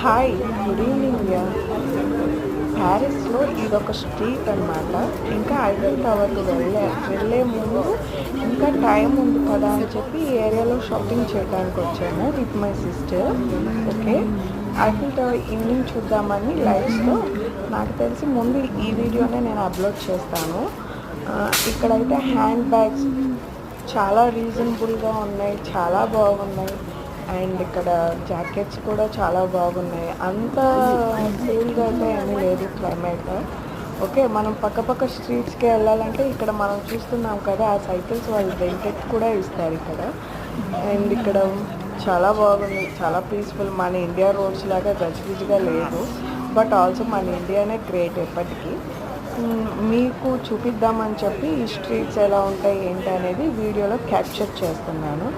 Hi, good evening యా. ప్యారిస్లో ఇదొక స్ట్రీట్ అనమాట. ఇంకా ఐఫిల్ టవర్కి వెళ్ళే ముందు ఇంకా టైం ఉంది కదా అని చెప్పి ఈ ఏరియాలో షాపింగ్ చేయడానికి వచ్చాము with my sister. Okay, Eiffel tower evening చూద్దామని లైట్స్తో. నాకు తెలిసి ముందు ఈ వీడియోనే నేను అప్లోడ్ చేస్తాను. ఇక్కడైతే హ్యాండ్ బ్యాగ్స్ చాలా రీజనబుల్గా ఉన్నాయి, చాలా బాగున్నాయి. అండ్ ఇక్కడ జాకెట్స్ కూడా చాలా బాగున్నాయి. అంత కూల్గా అయితే ఏమీ లేదు క్లైమేట్. ఓకే, మనం పక్క స్ట్రీట్స్కి వెళ్ళాలంటే ఇక్కడ మనం చూస్తున్నాం కదా, ఆ సైకిల్స్ వాళ్ళు రెంటెడ్ కూడా ఇస్తారు ఇక్కడ. అండ్ ఇక్కడ చాలా బాగుంది, చాలా పీస్ఫుల్. మన ఇండియా రోడ్స్ లాగా గజిబిజిగా లేదు, బట్ ఆల్సో మన ఇండియానే గ్రేట్ ఎప్పటికీ. మీకు చూపిద్దామని చెప్పి ఈ స్ట్రీట్స్ ఎలా ఉంటాయి ఏంటి అనేది వీడియోలో క్యాప్చర్ చేస్తున్నాను.